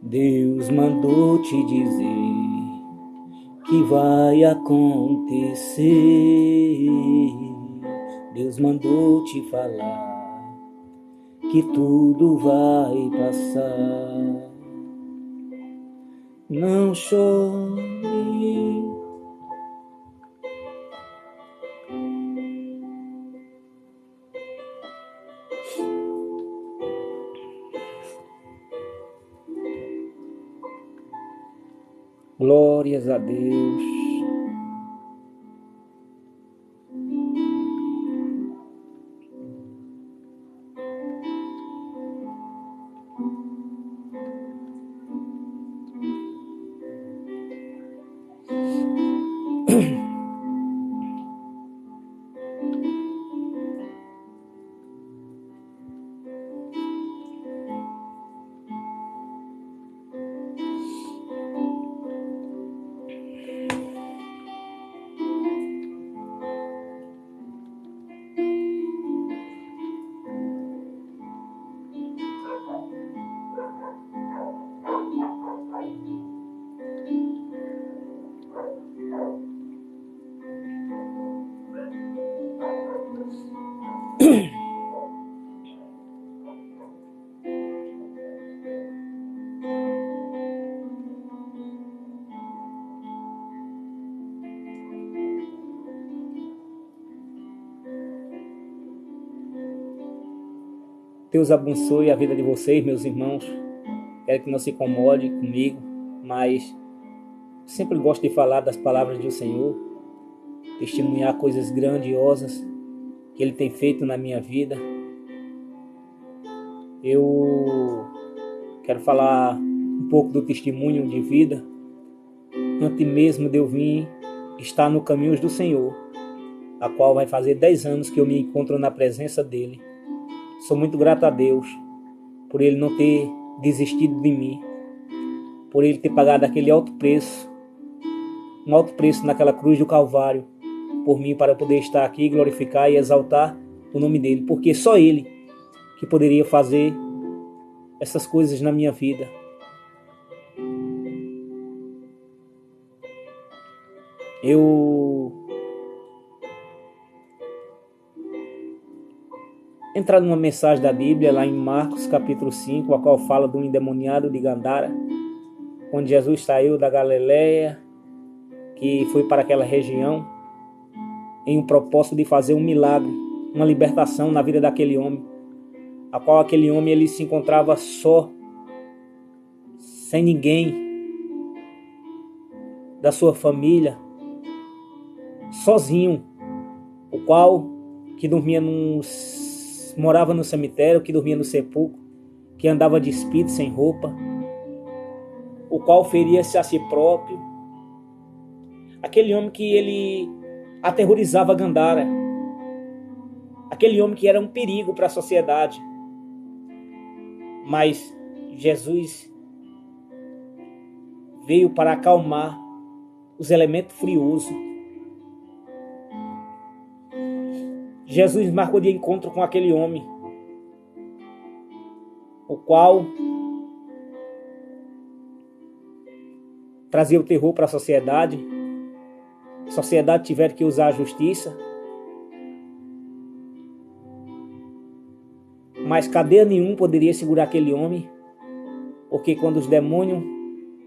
Deus mandou te dizer que vai acontecer. Deus mandou te falar que tudo vai passar. Não chore. Glórias a Deus. Deus abençoe a vida de vocês, meus irmãos. Quero que não se incomode comigo, mas sempre gosto de falar das palavras do Senhor, testemunhar coisas grandiosas que Ele tem feito na minha vida. Eu quero falar um pouco do testemunho de vida, antes mesmo de eu vir estar no caminhos do Senhor, a qual vai fazer 10 anos que eu me encontro na presença dEle. Sou muito grato a Deus por Ele não ter desistido de mim, por Ele ter pagado aquele alto preço, um alto preço naquela cruz do Calvário, por mim, para poder estar aqui, glorificar e exaltar o nome dEle, porque só Ele que poderia fazer essas coisas na minha vida. Eu entrar numa mensagem da Bíblia lá em Marcos capítulo 5, a qual fala do endemoniado de Gadara, onde Jesus saiu da Galileia, que foi para aquela região em um propósito de fazer um milagre, uma libertação na vida daquele homem, a qual aquele homem ele se encontrava só, sem ninguém da sua família, sozinho, o qual que morava no cemitério, que dormia no sepulcro, que andava despido, sem roupa, o qual feria-se a si próprio. Aquele homem que ele aterrorizava Gadara, aquele homem que era um perigo para a sociedade. Mas Jesus veio para acalmar os elementos friosos. Jesus marcou de encontro com aquele homem, o qual trazia o terror para a sociedade. A sociedade tiver que usar a justiça, mas cadeia nenhum poderia segurar aquele homem, porque quando os demônios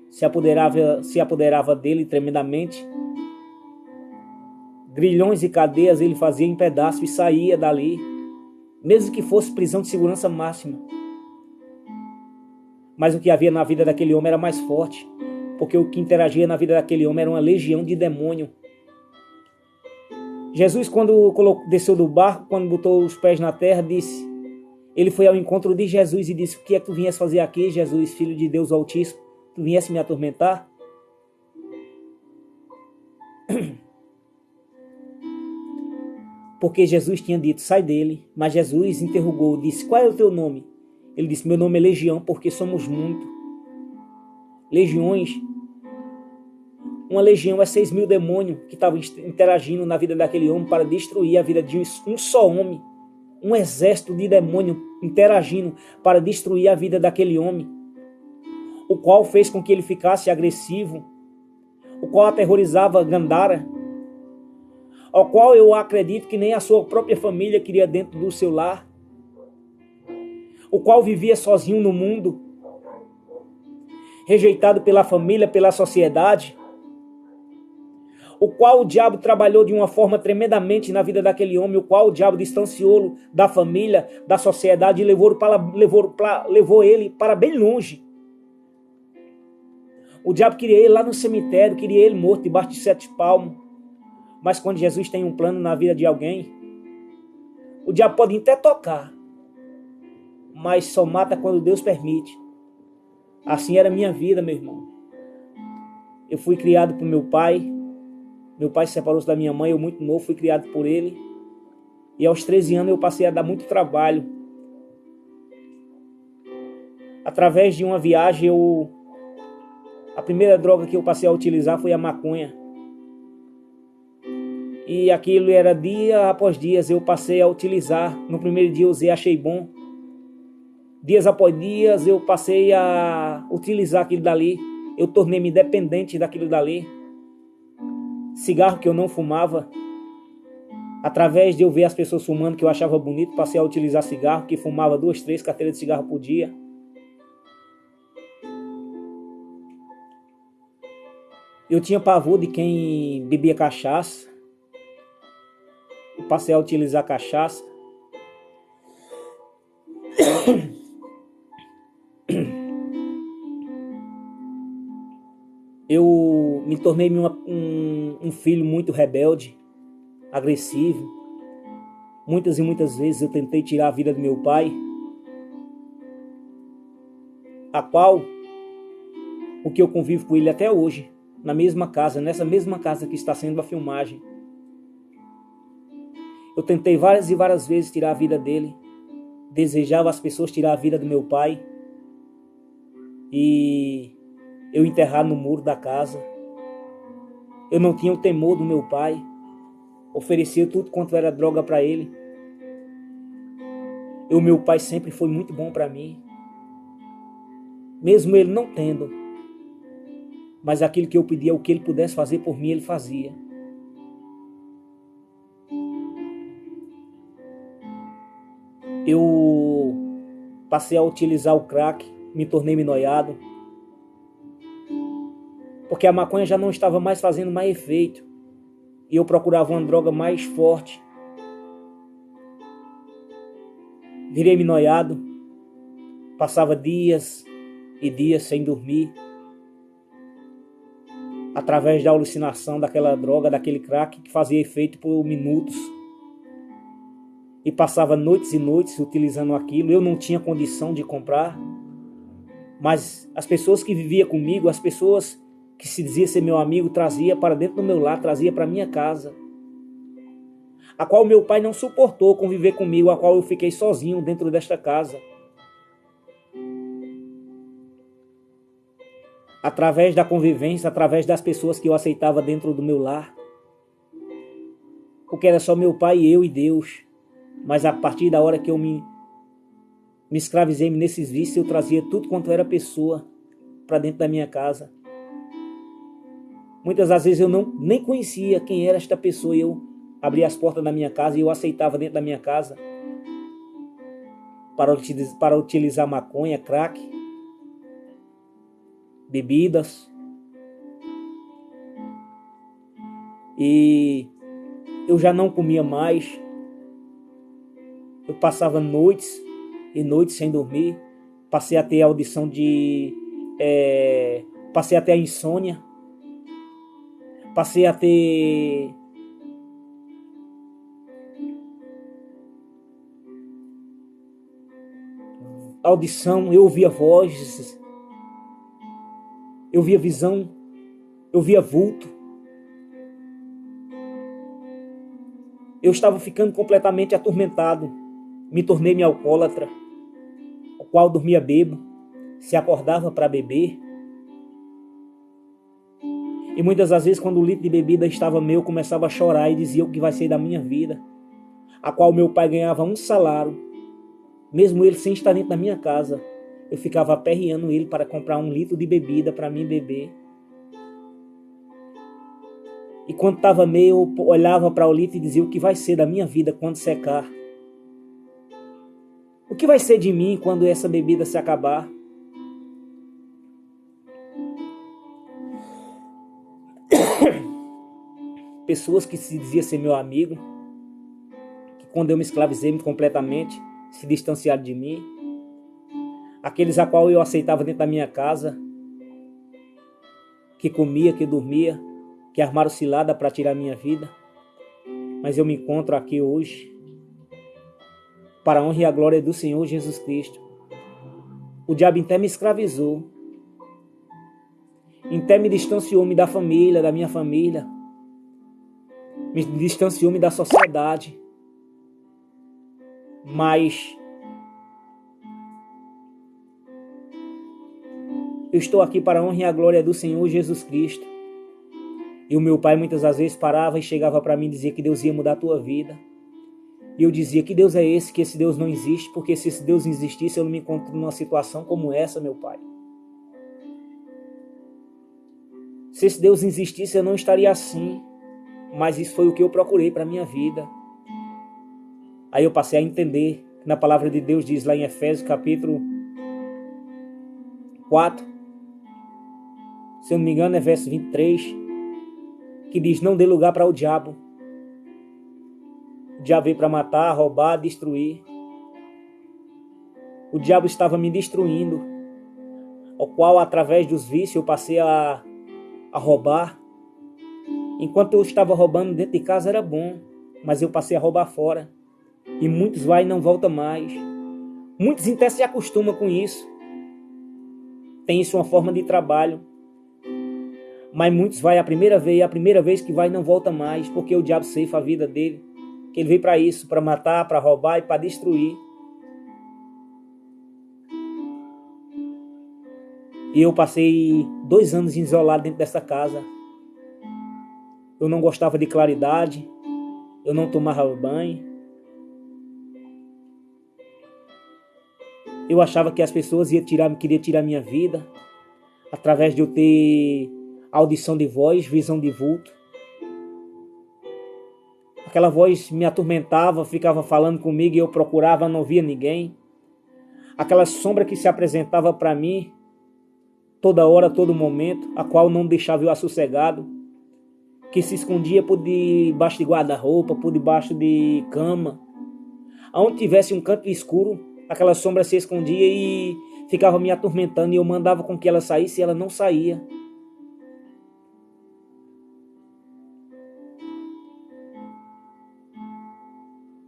se apoderava dele tremendamente, grilhões e cadeias ele fazia em pedaços e saía dali, mesmo que fosse prisão de segurança máxima. Mas o que havia na vida daquele homem era mais forte, porque o que interagia na vida daquele homem era uma legião de demônio. Jesus, quando desceu do barco, quando botou os pés na terra, ele foi ao encontro de Jesus e disse: o que é que tu viesse fazer aqui, Jesus, Filho de Deus Altíssimo? Tu viesse me atormentar? Porque Jesus tinha dito: sai dele. Mas Jesus interrogou, disse: qual é o teu nome? Ele disse: meu nome é Legião, porque somos muito. Legiões. uma legião, 6.000 demônios que estavam interagindo na vida daquele homem para destruir a vida de um só homem. Um exército de demônios interagindo para destruir a vida daquele homem, o qual fez com que ele ficasse agressivo, o qual aterrorizava Gandhara, ao qual eu acredito que nem a sua própria família queria dentro do seu lar, o qual vivia sozinho no mundo, rejeitado pela família, pela sociedade, o qual o diabo trabalhou de uma forma tremendamente na vida daquele homem, o qual o diabo distanciou-lo da família, da sociedade e levou ele para bem longe. O diabo queria ele lá no cemitério, queria ele morto debaixo de 7 palmos. Mas quando Jesus tem um plano na vida de alguém, o diabo pode até tocar, mas só mata quando Deus permite. Assim era a minha vida, meu irmão. Eu fui criado por meu pai. Meu pai se separou da minha mãe, eu muito novo, fui criado por ele. E aos 13 anos eu passei a dar muito trabalho. Através de uma viagem, a primeira droga que eu passei a utilizar foi a maconha. E aquilo era dia após dias, eu passei a utilizar. No primeiro dia eu usei, achei bom. Dias após dias eu passei a utilizar aquilo dali. Eu tornei-me dependente daquilo dali. Cigarro que eu não fumava. Através de eu ver as pessoas fumando que eu achava bonito, passei a utilizar cigarro, que fumava 2, 3 carteiras de cigarro por dia. Eu tinha pavor de quem bebia cachaça. Eu passei a utilizar cachaça. Eu me tornei um filho muito rebelde, agressivo. Muitas e muitas vezes eu tentei tirar a vida do meu pai, a qual o que eu convivo com ele até hoje, na mesma casa, nessa mesma casa que está sendo a filmagem. Eu tentei várias e várias vezes tirar a vida dele. Desejava as pessoas tirar a vida do meu pai. E eu enterrar no muro da casa. Eu não tinha o temor do meu pai. Oferecia tudo quanto era droga para ele. E o meu pai sempre foi muito bom para mim. Mesmo ele não tendo. Mas aquilo que eu pedia, o que ele pudesse fazer por mim, ele fazia. Eu passei a utilizar o crack, me tornei noiado, porque a maconha já não estava mais fazendo mais efeito, e eu procurava uma droga mais forte. Virei-me noiado, passava dias e dias sem dormir, através da alucinação daquela droga, daquele crack que fazia efeito por minutos. E passava noites e noites utilizando aquilo. Eu não tinha condição de comprar. Mas as pessoas que viviam comigo, as pessoas que se diziam ser meu amigo, trazia para dentro do meu lar, trazia para minha casa. A qual meu pai não suportou conviver comigo, a qual eu fiquei sozinho dentro desta casa. Através da convivência, através das pessoas que eu aceitava dentro do meu lar. Porque era só meu pai, eu e Deus. Mas a partir da hora que eu me escravizei nesses vícios, eu trazia tudo quanto era pessoa para dentro da minha casa. Muitas das vezes eu nem conhecia quem era esta pessoa. Eu abria as portas da minha casa e eu aceitava dentro da minha casa para utilizar maconha, crack, bebidas. E eu já não comia mais. Eu passava noites e noites sem dormir. Passei a ter audição passei a ter a insônia. Passei a ter audição, eu ouvia vozes, eu via visão, eu via vulto. Eu estava ficando completamente atormentado. Me tornei-me alcoólatra, o qual dormia bêbado, se acordava para beber. E muitas das vezes, quando o litro de bebida estava meu, eu começava a chorar e dizia o que vai ser da minha vida, a qual meu pai ganhava um salário, mesmo ele sem estar dentro da minha casa. Eu ficava aperreando ele para comprar 1 litro de bebida para mim beber. E quando estava meio, eu olhava para o litro e dizia o que vai ser da minha vida quando secar. O que vai ser de mim quando essa bebida se acabar? Pessoas que se diziam ser meu amigo, que quando eu me escravizei completamente, se distanciaram de mim. Aqueles a qual eu aceitava dentro da minha casa, que comia, que dormia, que armaram cilada para tirar minha vida. Mas eu me encontro aqui hoje para a honra e a glória do Senhor Jesus Cristo. O diabo até me escravizou, até me distanciou-me da família, da minha família, me distanciou-me da sociedade. Mas eu estou aqui para a honra e a glória do Senhor Jesus Cristo. E o meu pai muitas das vezes parava e chegava para mim e dizia que Deus ia mudar a tua vida. E eu dizia, que Deus é esse? Que esse Deus não existe, porque se esse Deus existisse, eu não me encontro numa situação como essa, meu pai. Se esse Deus existisse, eu não estaria assim. Mas isso foi o que eu procurei para a minha vida. Aí eu passei a entender que na palavra de Deus diz lá em Efésios capítulo 4, se eu não me engano é verso 23, que diz, não dê lugar para o diabo. O diabo veio para matar, roubar, destruir. O diabo estava me destruindo, ao qual através dos vícios eu passei a roubar. Enquanto eu estava roubando dentro de casa era bom, mas eu passei a roubar fora. E muitos vai e não volta mais. Muitos até se acostumam com isso. Tem isso uma forma de trabalho. Mas muitos vai a primeira vez que vai e não volta mais, porque o diabo ceifa a vida dele. Que ele veio para isso, para matar, para roubar e para destruir. E eu passei 2 anos isolado dentro dessa casa. Eu não gostava de claridade, eu não tomava banho. Eu achava que as pessoas queriam tirar minha vida, através de eu ter audição de voz, visão de vulto. Aquela voz me atormentava, ficava falando comigo e eu procurava, não via ninguém. Aquela sombra que se apresentava para mim, toda hora, todo momento, a qual não deixava eu assossegado, que se escondia por debaixo de guarda-roupa, por debaixo de cama. Aonde tivesse um canto escuro, aquela sombra se escondia e ficava me atormentando, e eu mandava com que ela saísse e ela não saía.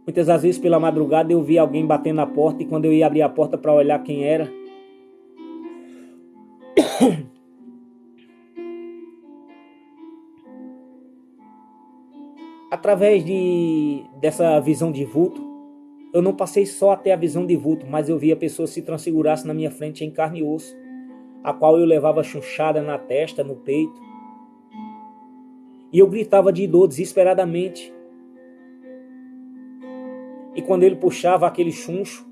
Muitas das vezes pela madrugada eu via alguém batendo na porta, e quando eu ia abrir a porta para olhar quem era, através dessa visão de vulto, eu não passei só até a visão de vulto, mas eu via pessoas se transfigurassem na minha frente em carne e osso, a qual eu levava chunchada na testa, no peito. E eu gritava de dor desesperadamente. E quando ele puxava aquele chuncho,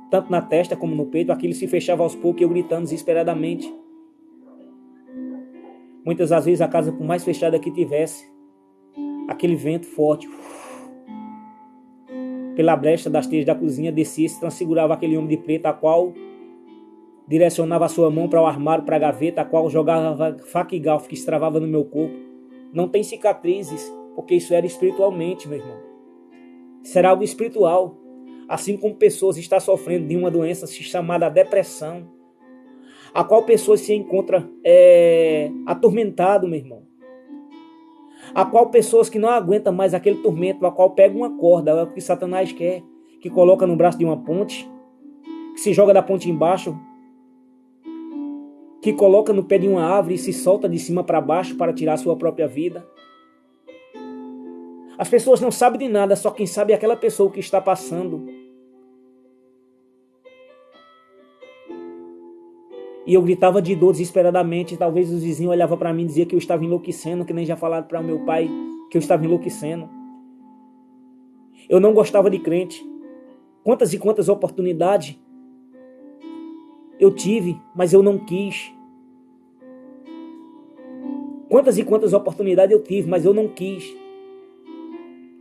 tanto na testa como no peito, aquilo se fechava aos poucos e eu gritando desesperadamente. Muitas das vezes a casa, por mais fechada que tivesse, aquele vento forte, pela brecha das telhas da cozinha, descia e se transfigurava aquele homem de preto, a qual direcionava a sua mão para o armário, para a gaveta, a qual jogava faca e galfo que estravava no meu corpo. Não tem cicatrizes, porque isso era espiritualmente, meu irmão. Será algo espiritual, assim como pessoas estão sofrendo de uma doença chamada depressão, a qual pessoas se encontra atormentado, meu irmão. A qual pessoas que não aguentam mais aquele tormento, a qual pega uma corda, é o que Satanás quer, que coloca no braço de uma ponte, que se joga da ponte embaixo, que coloca no pé de uma árvore e se solta de cima para baixo para tirar a sua própria vida. As pessoas não sabem de nada, só quem sabe é aquela pessoa que está passando. E eu gritava de dor desesperadamente. Talvez os vizinhos olhavam para mim e diziam que eu estava enlouquecendo, que nem já falaram para o meu pai que eu estava enlouquecendo. Eu não gostava de crente. Quantas e quantas oportunidades eu tive, mas eu não quis. Quantas e quantas oportunidades eu tive, mas eu não quis.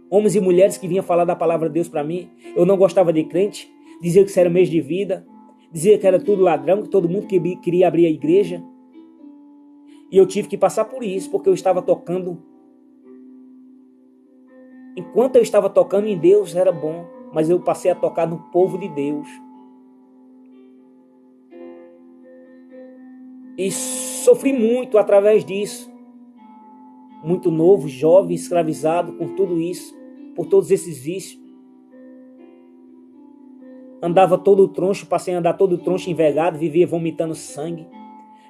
Homens e mulheres que vinham falar da palavra de Deus para mim. Eu não gostava de crente. Dizia que isso era mês de vida. Dizia que era tudo ladrão, que todo mundo queria abrir a igreja. E eu tive que passar por isso, porque eu estava tocando. Enquanto eu estava tocando em Deus, era bom. Mas eu passei a tocar no povo de Deus. E sofri muito através disso. Muito novo, jovem, escravizado com tudo isso, por todos esses vícios. Andava todo troncho, passei a andar todo troncho, envergado, vivia vomitando sangue.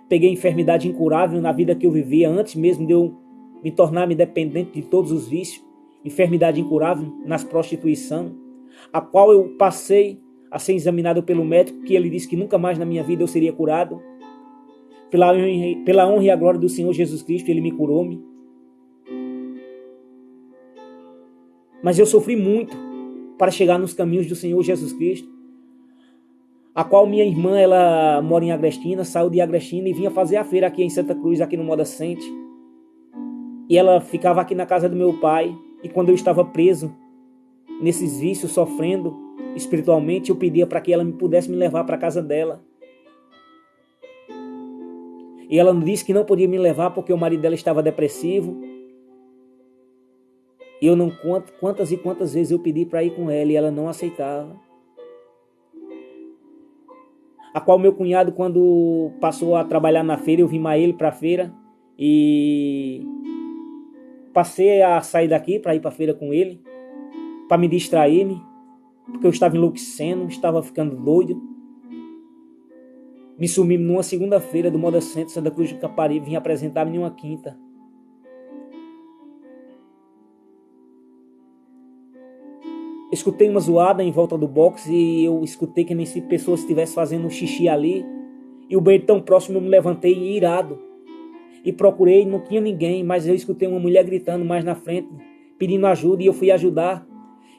Peguei enfermidade incurável na vida que eu vivia, antes mesmo de eu me tornar-me dependente de todos os vícios. Enfermidade incurável nas prostituição, a qual eu passei a ser examinado pelo médico, que ele disse que nunca mais na minha vida eu seria curado. Pela honra e a glória do Senhor Jesus Cristo, Ele me curou-me. Mas eu sofri muito para chegar nos caminhos do Senhor Jesus Cristo, a qual minha irmã, ela mora em Agrestina, saiu de Agrestina e vinha fazer a feira aqui em Santa Cruz, aqui no Moda Center. E ela ficava aqui na casa do meu pai, e quando eu estava preso nesses vícios, sofrendo espiritualmente, eu pedia para que ela pudesse me levar para a casa dela. E ela disse que não podia me levar porque o marido dela estava depressivo. E eu não conto quantas e quantas vezes eu pedi para ir com ela e ela não aceitava. A qual meu cunhado, quando passou a trabalhar na feira, eu vim mais ele para a feira e passei a sair daqui para ir para a feira com ele, para me distrair-me, porque eu estava enlouquecendo, estava ficando doido. Me sumi numa segunda-feira do Moda Center, Santa Cruz do Caparibe, vim apresentar-me em uma quinta. Escutei uma zoada em volta do box e eu escutei que nem se pessoas estivessem fazendo um xixi ali. E o banheiro tão próximo, eu me levantei irado. E procurei, não tinha ninguém, mas eu escutei uma mulher gritando mais na frente, pedindo ajuda, e eu fui ajudar.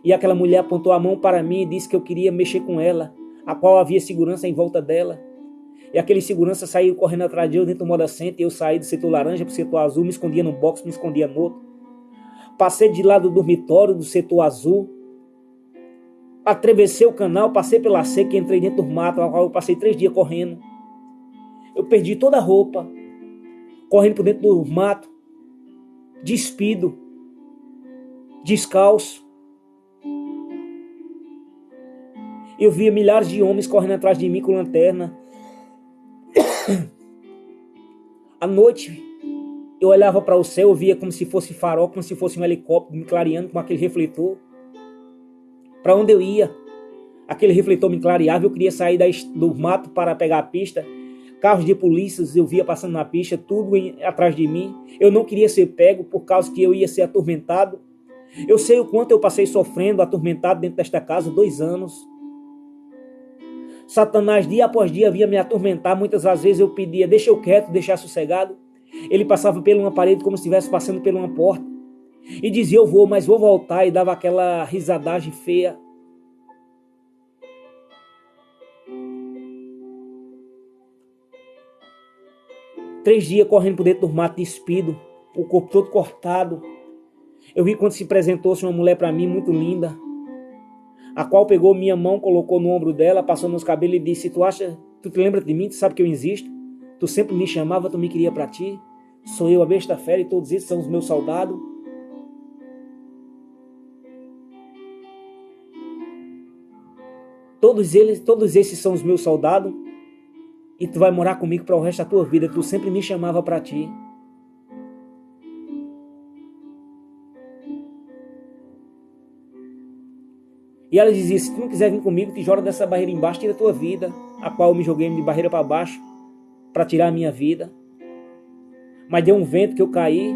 E aquela mulher apontou a mão para mim e disse que eu queria mexer com ela, a qual havia segurança em volta dela. E aquele segurança saiu correndo atrás de eu dentro do Moda Center, e eu saí do setor laranja para o setor azul, me escondia no box, me escondia no outro. Passei de lado do dormitório do setor azul, atravessei o canal, passei pela seca e entrei dentro do mato, a qual eu passei 3 dias correndo. Eu perdi toda a roupa, correndo por dentro do mato, despido, descalço. Eu via milhares de homens correndo atrás de mim com lanterna. À noite, eu olhava para o céu, eu via como se fosse farol, como se fosse um helicóptero me clareando com aquele refletor. Para onde eu ia, aquele refletor me clareava, eu queria sair do mato para pegar a pista. Carros de polícia eu via passando na pista, tudo atrás de mim. Eu não queria ser pego por causa que eu ia ser atormentado. Eu sei o quanto eu passei sofrendo, atormentado dentro desta casa, 2 anos. Satanás, dia após dia, vinha me atormentar. Muitas das vezes eu pedia, deixa eu quieto, deixar sossegado. Ele passava por uma parede como se estivesse passando por uma porta. E dizia, eu vou, mas vou voltar. E dava aquela risadagem feia. Três dias correndo por dentro do mato, despido, o corpo todo cortado. Eu vi quando se apresentou-se uma mulher para mim, muito linda, a qual pegou minha mão, colocou no ombro dela, passou nos cabelos e disse, tu te lembra de mim, tu sabe que eu existo? Tu sempre me chamava, tu me queria para ti. Sou eu, a besta fera, e todos esses são os meus soldados. Todos esses são os meus soldados. E tu vai morar comigo para o resto da tua vida. Tu sempre me chamava para ti. E ela dizia, se tu não quiser vir comigo, te joga dessa barreira embaixo, tira a tua vida. A qual eu me joguei de barreira para baixo, para tirar a minha vida. Mas deu um vento que eu caí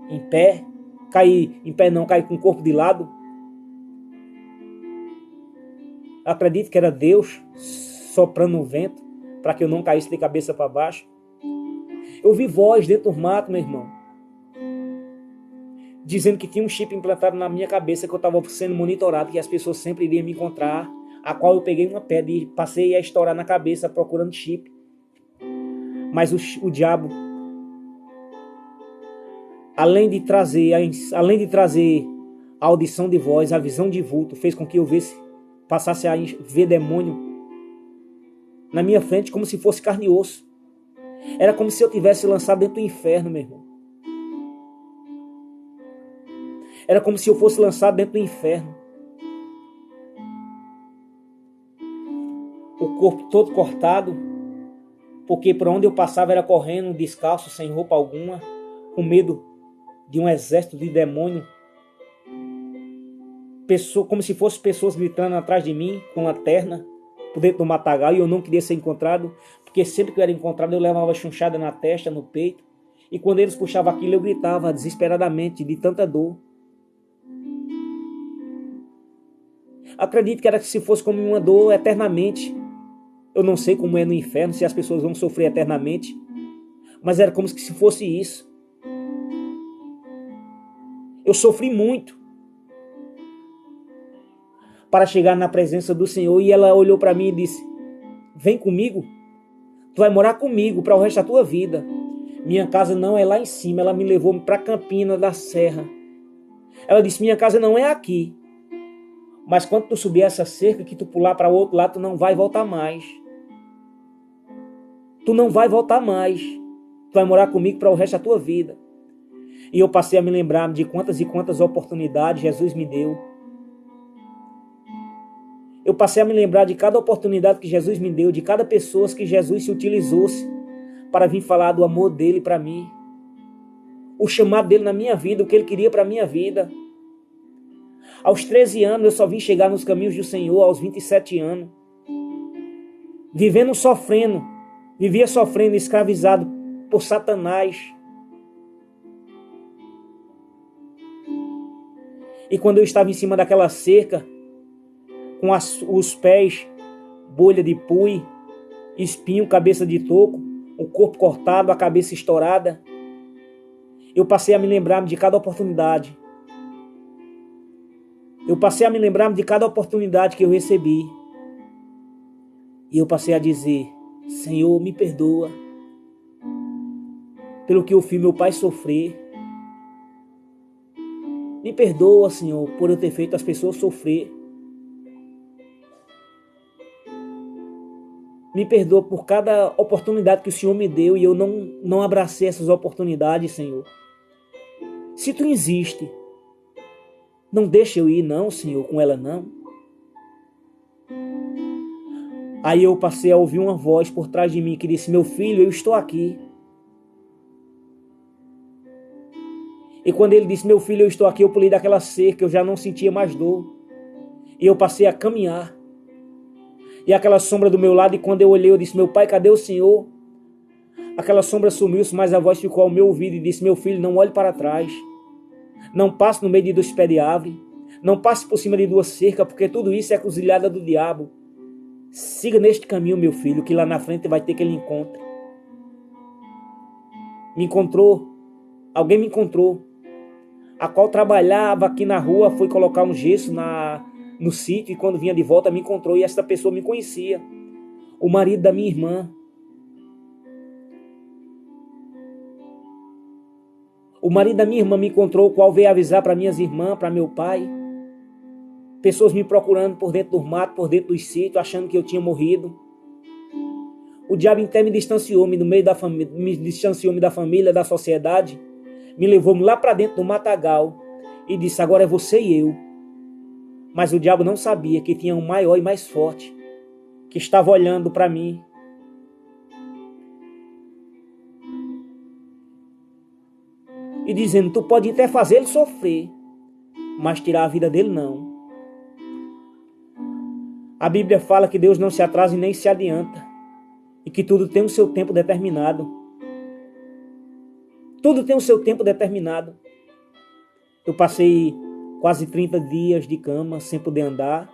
em pé. Caí em pé não, caí com o corpo de lado. Acredito que era Deus soprando o vento para que eu não caísse de cabeça para baixo. Eu ouvi voz dentro do mato, meu irmão, dizendo que tinha um chip implantado na minha cabeça, que eu estava sendo monitorado, que as pessoas sempre iriam me encontrar, a qual eu peguei uma pedra e passei a estourar na cabeça procurando chip. Mas o diabo, além de trazer a audição de voz, a visão de vulto, fez com que eu passasse a ver demônio na minha frente como se fosse carne e osso. Era como se eu tivesse lançado dentro do inferno, meu irmão. Era como se eu fosse lançado dentro do inferno. O corpo todo cortado, porque por onde eu passava era correndo, descalço, sem roupa alguma, com medo de um exército de demônio. Como se fossem pessoas gritando atrás de mim, com lanterna, por dentro do matagal, e eu não queria ser encontrado, porque sempre que eu era encontrado eu levava chunchada na testa, no peito, e quando eles puxavam aquilo eu gritava desesperadamente, de tanta dor. Acredito que era que se fosse como uma dor eternamente. Eu não sei como é no inferno, se as pessoas vão sofrer eternamente, mas era como se fosse isso. Eu sofri muito para chegar na presença do Senhor, e ela olhou para mim e disse: vem comigo, tu vai morar comigo para o resto da tua vida. Minha casa não é lá em cima, ela me levou para Campina da Serra. Ela disse: minha casa não é aqui, mas quando tu subir essa cerca, que tu pular para o outro lado, tu não vai voltar mais. Tu não vai voltar mais. Tu vai morar comigo para o resto da tua vida. E eu passei a me lembrar de quantas e quantas oportunidades Jesus me deu. Eu passei a me lembrar de cada oportunidade que Jesus me deu, de cada pessoa que Jesus se utilizou para vir falar do amor dele para mim. O chamado dele na minha vida, o que ele queria para a minha vida. Aos 13 anos eu só vim chegar nos caminhos do Senhor, aos 27 anos. Vivia sofrendo, escravizado por Satanás. E quando eu estava em cima daquela cerca, com os pés, bolha de pui, espinho, cabeça de toco, o corpo cortado, a cabeça estourada, eu passei a me lembrar de cada oportunidade. Eu passei a me lembrar de cada oportunidade que eu recebi. E eu passei a dizer: Senhor, me perdoa pelo que eu fiz meu pai sofrer. Me perdoa, Senhor, por eu ter feito as pessoas sofrer. Me perdoa por cada oportunidade que o Senhor me deu e eu não abracei essas oportunidades, Senhor. Se tu insiste, não deixa eu ir não, Senhor, com ela não. Aí eu passei a ouvir uma voz por trás de mim que disse: meu filho, eu estou aqui. E quando ele disse: meu filho, eu estou aqui, eu pulei daquela cerca, eu já não sentia mais dor. E eu passei a caminhar. E aquela sombra do meu lado, e quando eu olhei, eu disse: meu pai, cadê o Senhor? Aquela sombra sumiu-se, mas a voz ficou ao meu ouvido e disse: meu filho, não olhe para trás. Não passe no meio de 2 pés de árvore. Não passe por cima de 2 cercas, porque tudo isso é cruzilhada do diabo. Siga neste caminho, meu filho, que lá na frente vai ter que ele encontre. Me encontrou. Alguém me encontrou. A qual trabalhava aqui na rua, foi colocar um gesso no sítio, e quando vinha de volta me encontrou, e essa pessoa me conhecia. O marido da minha irmã. O marido da minha irmã me encontrou, o qual veio avisar para minhas irmãs, para meu pai. Pessoas me procurando por dentro do mato, por dentro dos sítios, achando que eu tinha morrido. O diabo até me distanciou-me do meio da família, me distanciou-me da família, da sociedade, me levou-me lá para dentro do matagal e disse: agora é você e eu. Mas o diabo não sabia que tinha um maior e mais forte, que estava olhando para mim. E dizendo: tu pode até fazer ele sofrer, mas tirar a vida dele não. A Bíblia fala que Deus não se atrasa e nem se adianta, e que tudo tem o seu tempo determinado. Tudo tem o seu tempo determinado. Eu passei quase 30 dias de cama, sem poder andar,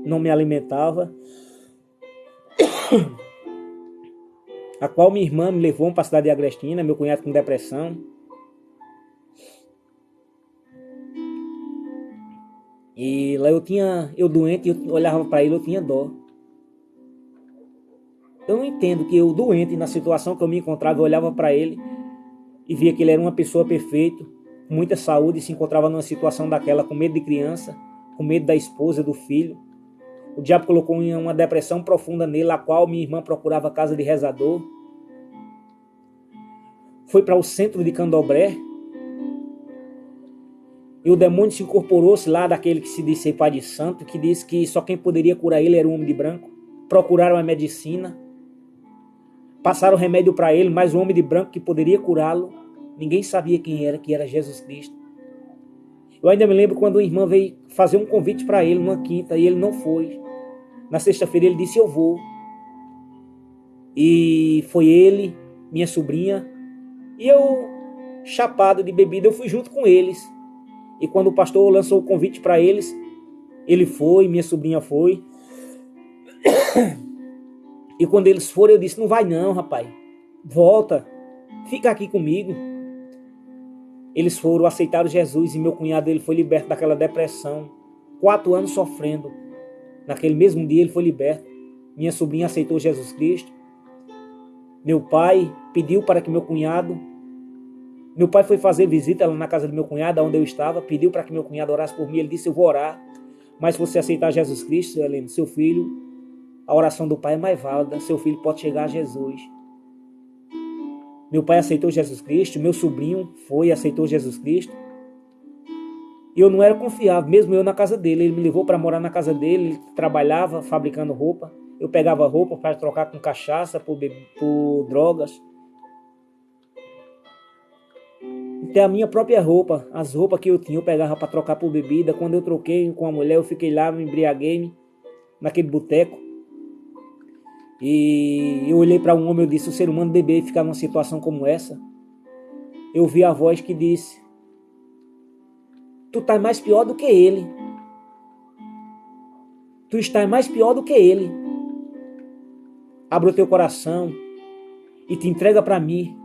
não me alimentava. a qual minha irmã me levou para a cidade de Agrestina, meu cunhado com depressão. E lá eu doente, eu olhava para ele, eu tinha dó. Eu não entendo que eu doente, na situação que eu me encontrava, eu olhava para ele e via que ele era uma pessoa perfeita, com muita saúde, e se encontrava numa situação daquela, com medo de criança, com medo da esposa, do filho. O diabo colocou em uma depressão profunda nele, a qual minha irmã procurava casa de rezador. Foi para o centro de Candomblé. E o demônio se incorporou-se lá daquele que se disse ser pai de santo, que disse que só quem poderia curar ele era o homem de branco. Procuraram a medicina. Passaram remédio para ele, mas o homem de branco que poderia curá-lo, ninguém sabia quem era, que era Jesus Cristo. Eu ainda me lembro quando uma irmã veio fazer um convite para ele numa quinta e ele não foi. Na sexta-feira ele disse: eu vou. E foi ele, minha sobrinha, e eu, chapado de bebida, eu fui junto com eles. E quando o pastor lançou o convite para eles, ele foi, minha sobrinha foi. E quando eles foram, eu disse: não vai não, rapaz. Volta, fica aqui comigo. Eles foram, aceitaram Jesus e meu cunhado ele foi liberto daquela depressão. 4 anos sofrendo. Naquele mesmo dia ele foi liberto. Minha sobrinha aceitou Jesus Cristo. Meu pai pediu para que meu pai foi fazer visita lá na casa do meu cunhado, onde eu estava, pediu para que meu cunhado orasse por mim. Ele disse: eu vou orar, mas se você aceitar Jesus Cristo, Helena, seu filho, a oração do pai é mais válida, seu filho pode chegar a Jesus. Meu pai aceitou Jesus Cristo, meu sobrinho foi e aceitou Jesus Cristo. E eu não era confiável, mesmo eu na casa dele. Ele me levou para morar na casa dele, ele trabalhava fabricando roupa. Eu pegava roupa para trocar com cachaça, por drogas. Até a minha própria roupa, as roupas que eu tinha, eu pegava para trocar por bebida. Quando eu troquei com a mulher, eu fiquei lá, me embriaguei naquele boteco. E eu olhei para um homem e disse: o ser humano beber e ficar numa situação como essa. Eu vi a voz que disse: tu estás mais pior do que ele. Tu estás mais pior do que ele. Abra o teu coração e te entrega para mim,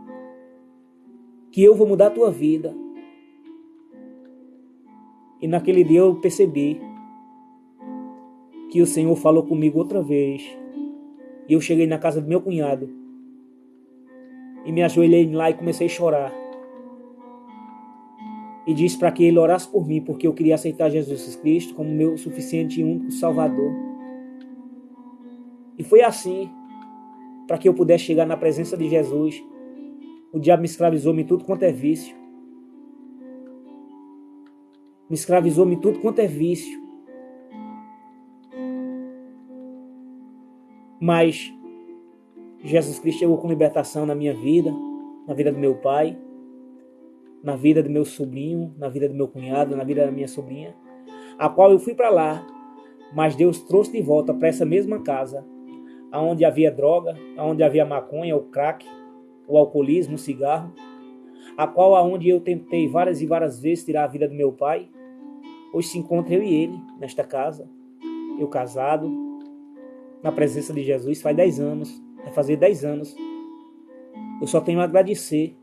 que eu vou mudar a tua vida. E naquele dia eu percebi que o Senhor falou comigo outra vez. E eu cheguei na casa do meu cunhado e me ajoelhei lá e comecei a chorar. E disse para que ele orasse por mim, porque eu queria aceitar Jesus Cristo como meu suficiente e único Salvador. E foi assim, para que eu pudesse chegar na presença de Jesus. O diabo me escravizou-me tudo quanto é vício. Me escravizou-me tudo quanto é vício. Mas Jesus Cristo chegou com libertação na minha vida, na vida do meu pai, na vida do meu sobrinho, na vida do meu cunhado, na vida da minha sobrinha, a qual eu fui para lá, mas Deus trouxe de volta para essa mesma casa, onde havia droga, onde havia maconha, o crack, o alcoolismo, o cigarro, a qual aonde eu tentei várias e várias vezes tirar a vida do meu pai. Hoje se encontra eu e ele nesta casa, eu casado, na presença de Jesus, faz 10 anos, vai fazer 10 anos. Eu só tenho a agradecer.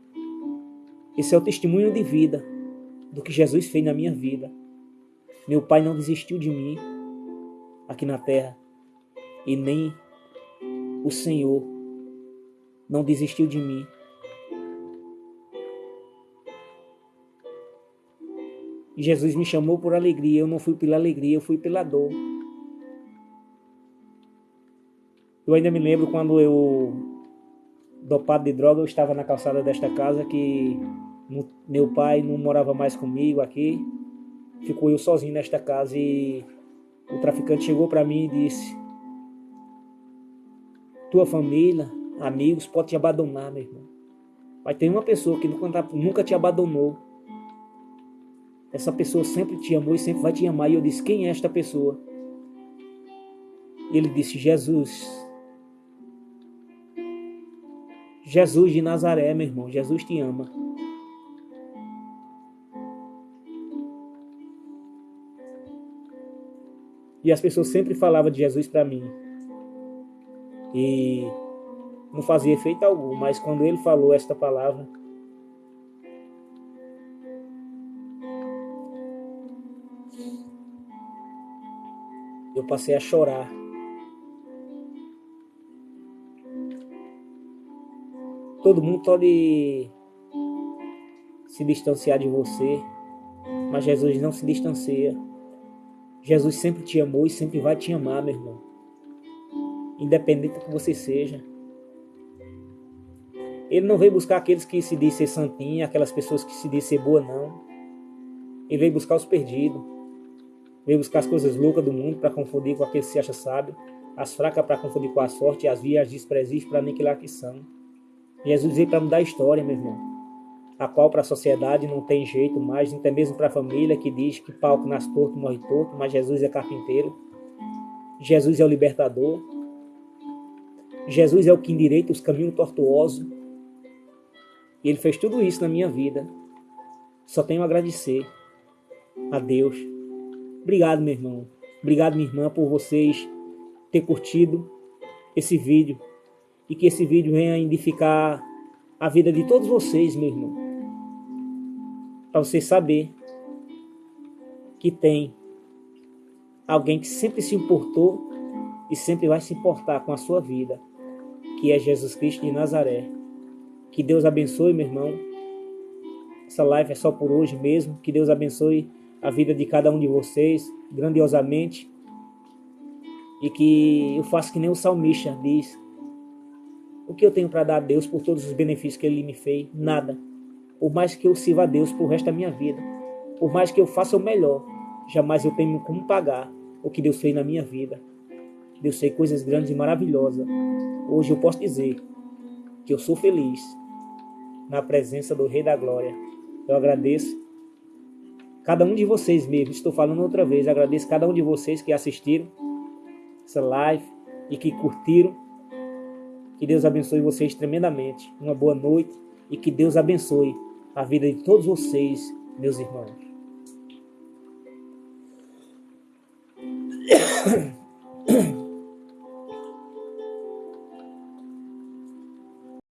Esse é o testemunho de vida do que Jesus fez na minha vida. Meu pai não desistiu de mim aqui na terra, e nem o Senhor não desistiu de mim. Jesus me chamou por alegria, eu não fui pela alegria, eu fui pela dor. Eu ainda me lembro quando eu, dopado de droga, eu estava na calçada desta casa, que meu pai não morava mais comigo aqui, ficou eu sozinho nesta casa, e o traficante chegou para mim e disse: tua família, amigos, pode te abandonar, meu irmão, mas tem uma pessoa que nunca te abandonou. Essa pessoa sempre te amou e sempre vai te amar. E eu disse: quem é esta pessoa? Ele disse: Jesus. Jesus de Nazaré, meu irmão. Jesus te ama. E as pessoas sempre falavam de Jesus para mim. E não fazia efeito algum, mas quando ele falou esta palavra, eu passei a chorar. Todo mundo pode se distanciar de você, mas Jesus não se distancia. Jesus sempre te amou e sempre vai te amar, meu irmão. Independente do que você seja. Ele não veio buscar aqueles que se dizem ser santinho, aquelas pessoas que se dizem ser boa, não. Ele veio buscar os perdidos. Veio buscar as coisas loucas do mundo para confundir com aqueles que se acham sábios, as fracas para confundir com a sorte, as vias desprezíveis para aniquilar que são. Jesus veio para mudar a história, meu irmão, a qual para a sociedade não tem jeito mais, até mesmo para a família que diz que pau que nasce torto morre torto, mas Jesus é carpinteiro. Jesus é o libertador. Jesus é o que endireita os caminhos tortuosos. E Ele fez tudo isso na minha vida. Só tenho a agradecer a Deus. Obrigado, meu irmão. Obrigado, minha irmã, por vocês ter curtido esse vídeo. E que esse vídeo venha edificar a vida de todos vocês, meu irmão. Para você saber que tem alguém que sempre se importou e sempre vai se importar com a sua vida, que é Jesus Cristo de Nazaré. Que Deus abençoe, meu irmão. Essa live é só por hoje mesmo. Que Deus abençoe a vida de cada um de vocês grandiosamente. E que eu faça que nem o salmista diz: o que eu tenho para dar a Deus por todos os benefícios que Ele me fez? Nada. Por mais que eu sirva a Deus por resto da minha vida, por mais que eu faça o melhor, jamais eu tenho como pagar o que Deus fez na minha vida. Deus fez coisas grandes e maravilhosas. Hoje eu posso dizer que eu sou feliz na presença do Rei da Glória. Eu agradeço cada um de vocês mesmo. Estou falando outra vez. Agradeço cada um de vocês que assistiram essa live e que curtiram. Que Deus abençoe vocês tremendamente. Uma boa noite e que Deus abençoe a vida de todos vocês, meus irmãos.